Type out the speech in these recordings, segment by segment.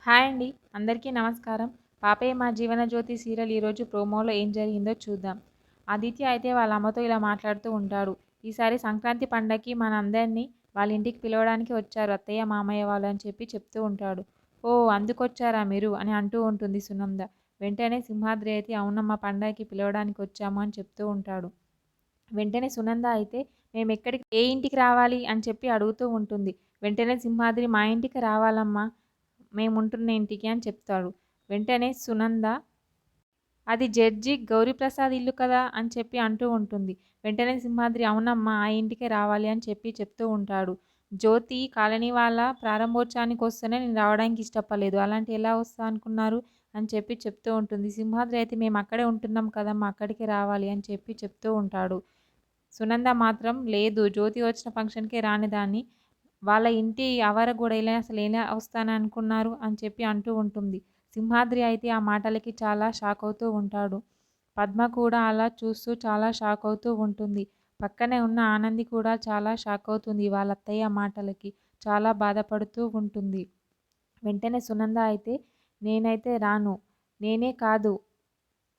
Hi అండి. అందరికీ నమస్కారం. 'పాపయ్య మా జీవనజ్యోతి' సీరియల్ ఈరోజు ప్రోమోలో ఏం జరిగిందో చూద్దాం. ఆదిత్య అయితే వాళ్ళ అమ్మతో ఇలా మాట్లాడుతూ ఉంటాడు. ఈసారి సంక్రాంతి పండగకి మనందరినీ వాళ్ళ ఇంటికి పిలవడానికి వచ్చారు అత్తయ్య, మామయ్య వాళ్ళు అని చెప్పి చెప్తూ ఉంటాడు. ఓహ్! అందుకొచ్చారా మీరు అని అంటూ ఉంటుంది సునంద. వెంటనే సింహాద్రి అయితే అవునమ్మా పండగకి పిలవడానికి వచ్చాము అని చెప్తూ ఉంటాడు. వెంటనే సునంద అయితే మేమెక్కడికి ఏ ఇంటికి రావాలి అని చెప్పి అడుగుతూ ఉంటుంది. వెంటనే సింహాద్రి మా ఇంటికి రావాలమ్మా మేముంటున్న ఇంటికి అని చెప్తాడు. వెంటనే సునంద అది జడ్జి గౌరీప్రసాద్ ఇల్లు కదా అని చెప్పి అంటూ ఉంటుంది. వెంటనే సింహాద్రి అవునమ్మా ఆ ఇంటికే రావాలి అని చెప్పి చెప్తూ ఉంటాడు. జ్యోతి కాలనీ వాళ్ళ ప్రారంభోత్సవానికి వస్తేనే నేను రావడానికి ఇష్టపడలేదు. అలాంటి ఎలా వస్తా అనుకున్నారు అని చెప్పి చెప్తూ ఉంటుంది. సింహాద్రి అయితే మేము అక్కడే ఉంటున్నాం కదమ్మా అక్కడికి రావాలి అని చెప్పి చెప్తూ ఉంటాడు. సునంద మాత్రం లేదు జ్యోతి వచ్చిన ఫంక్షన్‌కే రానిదాన్ని. వాళ్ళ ఇంటి ఆవరగోడయిలే అసలు ఎలా వస్తాననుకున్నారు అని చెప్పి అంటూ ఉంటుంది. సింహాద్రి అయితే ఆ మాటలకి చాలా షాక్ అవుతూ ఉంటాడు. పద్మ కూడా అలా చూస్తూ చాలా షాక్ అవుతూ ఉంటుంది. పక్కనే ఉన్న ఆనంది కూడా చాలా షాక్ అవుతుంది వాళ్ళ అత్తయ్య మాటలకి. చాలా బాధపడుతూ ఉంటుంది. వెంటనే సునంద అయితే నేనైతే రాను. నేనే కాదు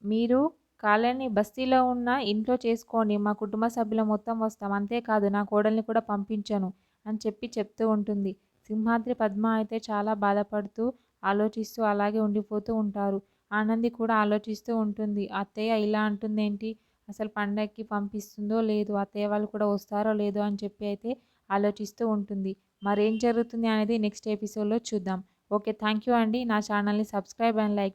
మీరు కాలనీ బస్తీలో ఉన్న ఇంట్లో చేసుకోండి. మా కుటుంబ సభ్యులం మొత్తం వస్తాం. అంతేకాదు నా కోడల్ని కూడా పంపించను అని చెప్పి చెప్తూ ఉంటుంది. సింహాద్రి, పద్మ అయితే చాలా బాధపడుతూ, ఆలోచిస్తూ అలాగే ఉండిపోతూ ఉంటారు. ఆనంది కూడా ఆలోచిస్తూ ఉంటుంది. అత్తయ్య ఇలా అంటుందేంటి? అసలు పండగకి పంపిస్తుందో లేదో, అత్తయ్య వాళ్ళు కూడా వస్తారో లేదో అని చెప్పి అయితే ఆలోచిస్తూ ఉంటుంది. మరేం జరుగుతుంది అనేది నెక్స్ట్ ఎపిసోడ్‌లో చూద్దాం. ఓకే. థ్యాంక్ యూ అండి. నా ఛానల్‌ని సబ్స్క్రైబ్ అండ్ లైక్